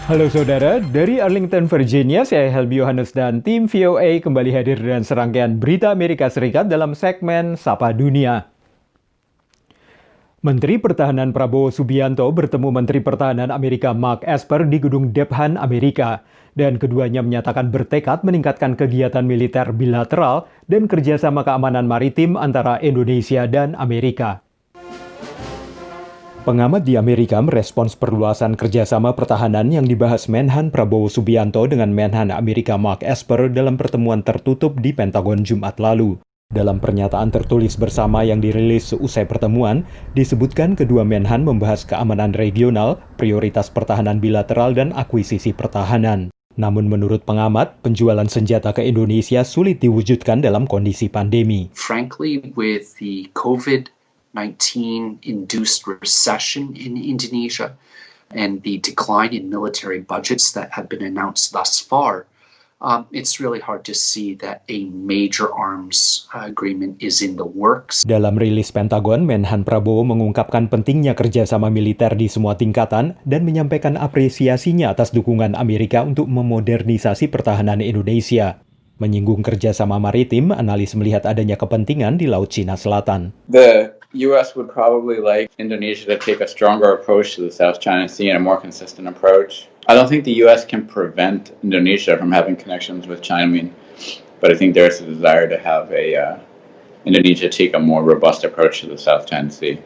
Halo saudara, dari Arlington, Virginia, saya Helmi Yohanes dan tim VOA kembali hadir dengan serangkaian berita Amerika Serikat dalam segmen Sapa Dunia. Menteri Pertahanan Prabowo Subianto bertemu Menteri Pertahanan Amerika Mark Esper di Gedung Dephan, Amerika. Dan keduanya menyatakan bertekad meningkatkan kegiatan militer bilateral dan kerjasama keamanan maritim antara Indonesia dan Amerika. Pengamat di Amerika merespons perluasan kerjasama pertahanan yang dibahas Menhan Prabowo Subianto dengan Menhan Amerika Mark Esper dalam pertemuan tertutup di Pentagon Jumat lalu. Dalam pernyataan tertulis bersama yang dirilis seusai pertemuan, disebutkan kedua Menhan membahas keamanan regional, prioritas pertahanan bilateral, dan akuisisi pertahanan. Namun menurut pengamat, penjualan senjata ke Indonesia sulit diwujudkan dalam kondisi pandemi. Frankly, with the COVID-19-induced recession in Indonesia and the decline in military budgets that have been announced thus far, it's really hard to see that a major arms agreement is in the works. Dalam rilis Pentagon, Menhan Prabowo mengungkapkan pentingnya kerjasama militer di semua tingkatan dan menyampaikan apresiasinya atas dukungan Amerika untuk memodernisasi pertahanan Indonesia. Menyinggung kerjasama maritim, analis melihat adanya kepentingan di Laut Cina Selatan. The U.S. would probably like Indonesia to take a stronger approach to the South China Sea and a more consistent approach. I don't think the U.S. can prevent Indonesia from having connections with China, but I think there's a desire to have Indonesia take a more robust approach to the South China Sea.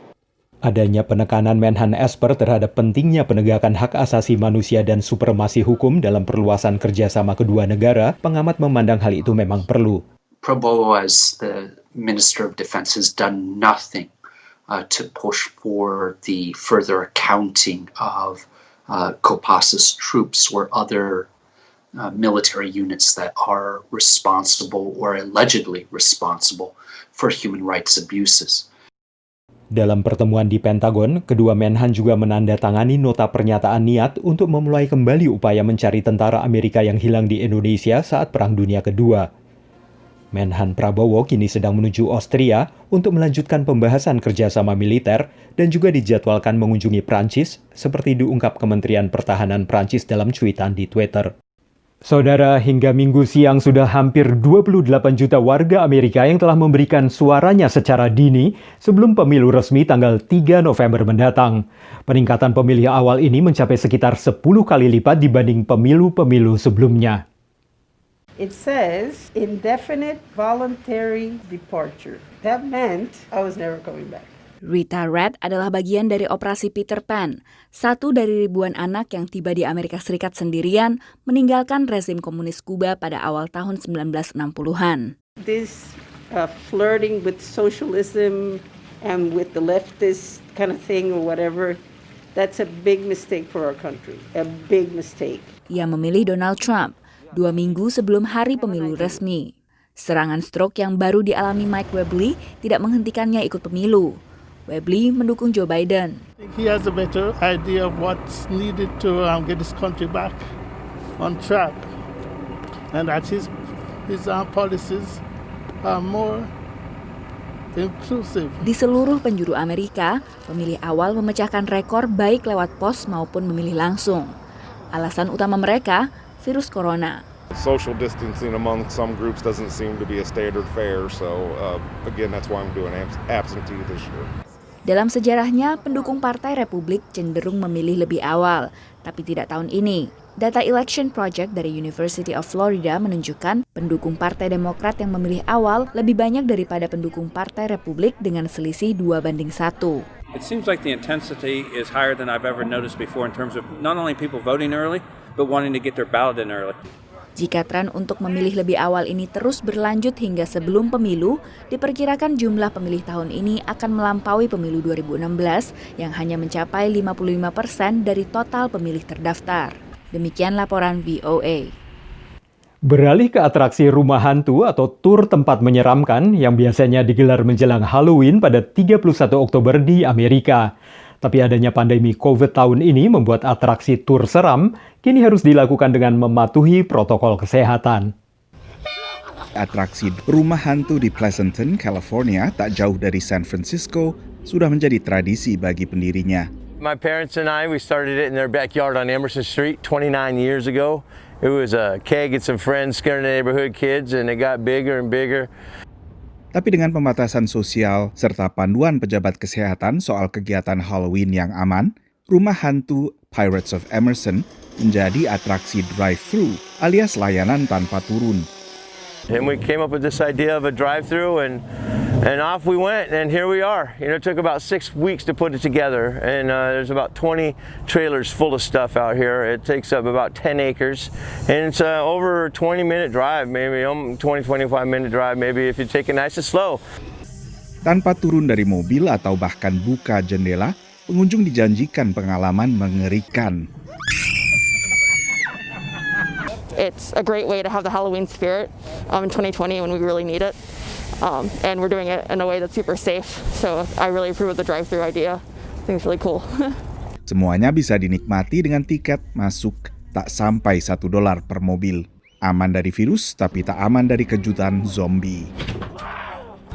Adanya penekanan Menhan Esper terhadap pentingnya penegakan hak asasi manusia dan supremasi hukum dalam perluasan kerjasama kedua negara, pengamat memandang hal itu memang perlu. Prabowo, as the Minister of Defense, has done nothing to push for the further accounting of Kopassus troops or other military units that are responsible or allegedly responsible for human rights abuses. Dalam pertemuan di Pentagon, kedua Menhan juga menandatangani nota pernyataan niat untuk memulai kembali upaya mencari tentara Amerika yang hilang di Indonesia saat Perang Dunia Kedua. Menhan Prabowo kini sedang menuju Austria untuk melanjutkan pembahasan kerjasama militer dan juga dijadwalkan mengunjungi Prancis, seperti diungkap Kementerian Pertahanan Prancis dalam cuitan di Twitter. Saudara, hingga Minggu siang sudah hampir 28 juta warga Amerika yang telah memberikan suaranya secara dini sebelum pemilu resmi tanggal 3 November mendatang. Peningkatan pemilih awal ini mencapai sekitar 10 kali lipat dibanding pemilu-pemilu sebelumnya. It says indefinite voluntary departure. That meant I was never coming back. Rita Red adalah bagian dari Operasi Peter Pan, satu dari ribuan anak yang tiba di Amerika Serikat sendirian meninggalkan rezim komunis Kuba pada awal tahun 1960-an. This flirting with socialism and with the leftist kind of thing or whatever, that's a big mistake for our country, a big mistake. Ia memilih Donald Trump 2 minggu sebelum hari pemilu resmi. Serangan stroke yang baru dialami Mike Webley tidak menghentikannya ikut pemilu. Webley mendukung Joe Biden. He has a better idea of what's needed to get this country back on track, and that his policies are more inclusive. Di seluruh penjuru Amerika, pemilih awal memecahkan rekor baik lewat pos maupun memilih langsung. Alasan utama mereka, virus corona. Social distancing among some groups doesn't seem to be a standard fare, so again, that's why I'm doing absentee this year. Dalam sejarahnya, pendukung Partai Republik cenderung memilih lebih awal, tapi tidak tahun ini. Data Election Project dari University of Florida menunjukkan pendukung Partai Demokrat yang memilih awal lebih banyak daripada pendukung Partai Republik dengan selisih 2:1. It seems like the intensity is higher than I've ever noticed before in terms of not only people voting early, but wanting to get their ballot in early. Jika tren untuk memilih lebih awal ini terus berlanjut hingga sebelum pemilu, diperkirakan jumlah pemilih tahun ini akan melampaui pemilu 2016 yang hanya mencapai 55% dari total pemilih terdaftar. Demikian laporan VOA. Beralih ke atraksi rumah hantu atau tur tempat menyeramkan yang biasanya digelar menjelang Halloween pada 31 Oktober di Amerika. Tapi adanya pandemi COVID tahun ini membuat atraksi tur seram kini harus dilakukan dengan mematuhi protokol kesehatan. Atraksi rumah hantu di Pleasanton, California, tak jauh dari San Francisco, sudah menjadi tradisi bagi pendirinya. My parents and I, we started it in their backyard on Emerson Street 29 years ago. It was a keg and some friends scaring the neighborhood kids, and it got bigger and bigger. Tapi dengan pembatasan sosial serta panduan pejabat kesehatan soal kegiatan Halloween yang aman, rumah hantu Pirates of Emerson menjadi atraksi drive-thru alias layanan tanpa turun. And we came up with this idea of a drive-thru, and off we went, and here we are. You know, it took about 6 weeks to put it together, and there's about 20 trailers full of stuff out here. It takes up about 10 acres, and it's over a 20-minute drive, maybe 20-25-minute drive, maybe if you take it nice and slow. Tanpa turun dari mobil atau bahkan buka jendela, pengunjung dijanjikan pengalaman mengerikan. It's a great way to have the Halloween spirit in 2020 when we really need it. And we're doing it in a way that's super safe. So I really approve of the drive-thru idea. I think it's really cool. Semuanya bisa dinikmati dengan tiket masuk tak sampai $1 per mobil. Aman dari virus, tapi tak aman dari kejutan zombie.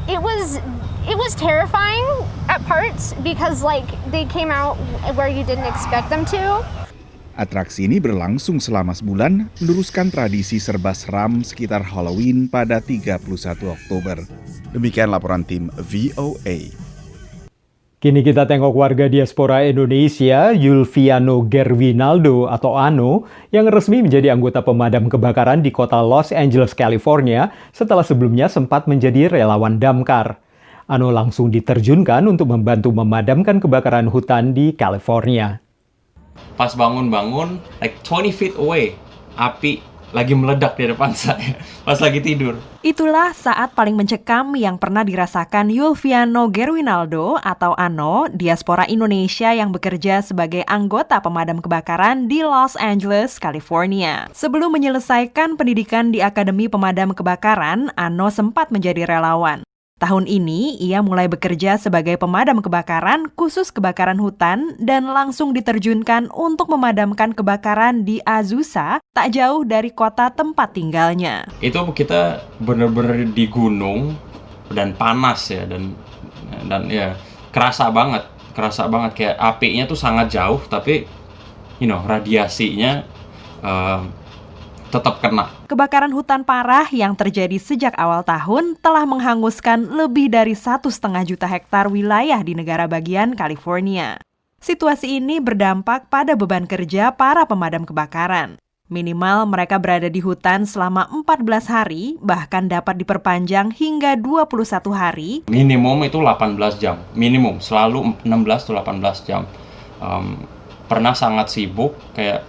It was terrifying at parts because like they came out where you didn't expect them to. Atraksi ini berlangsung selama sebulan, meneruskan tradisi serba seram sekitar Halloween pada 31 Oktober. Demikian laporan tim VOA. Kini kita tengok warga diaspora Indonesia, Yulviano Gerwinaldo atau Ano, yang resmi menjadi anggota pemadam kebakaran di kota Los Angeles, California, setelah sebelumnya sempat menjadi relawan damkar. Ano langsung diterjunkan untuk membantu memadamkan kebakaran hutan di California. Pas bangun-bangun, like 20 feet away, api lagi meledak di depan saya, pas lagi tidur. Itulah saat paling mencekam yang pernah dirasakan Yulviano Gerwinaldo atau Ano, diaspora Indonesia yang bekerja sebagai anggota pemadam kebakaran di Los Angeles, California. Sebelum menyelesaikan pendidikan di Akademi Pemadam Kebakaran, Ano sempat menjadi relawan. Tahun ini, ia mulai bekerja sebagai pemadam kebakaran khusus kebakaran hutan dan langsung diterjunkan untuk memadamkan kebakaran di Azusa, tak jauh dari kota tempat tinggalnya. Itu kita benar-benar di gunung dan panas ya, dan ya kerasa banget kayak apinya tuh sangat jauh, tapi radiasinya tetap kena. Kebakaran hutan parah yang terjadi sejak awal tahun telah menghanguskan lebih dari 1,5 juta hektar wilayah di negara bagian California. Situasi ini berdampak pada beban kerja para pemadam kebakaran. Minimal mereka berada di hutan selama 14 hari, bahkan dapat diperpanjang hingga 21 hari. Minimum itu 18 jam, minimum, selalu 16-18 jam. Pernah sangat sibuk, kayak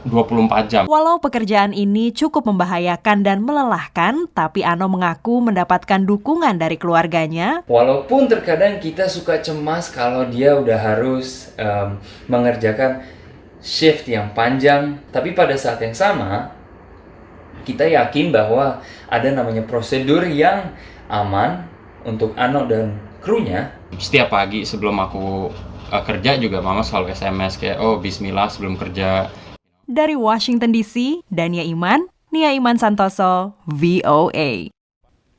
24 jam. Walau pekerjaan ini cukup membahayakan dan melelahkan, tapi Ano mengaku mendapatkan dukungan dari keluarganya. Walaupun terkadang kita suka cemas kalau dia udah harus mengerjakan shift yang panjang, tapi pada saat yang sama kita yakin bahwa ada namanya prosedur yang aman untuk Ano dan krunya. Setiap pagi sebelum aku kerja juga mama selalu SMS kayak bismillah sebelum kerja. Dari Washington DC, Dania Iman, Nia Iman Santoso, VOA.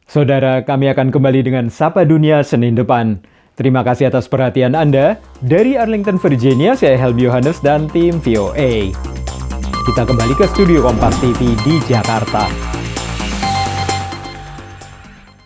Saudara, kami akan kembali dengan Sapa Dunia Senin depan. Terima kasih atas perhatian Anda. Dari Arlington, Virginia, saya Helmi Yohanes dan tim VOA. Kita kembali ke studio Kompas TV di Jakarta.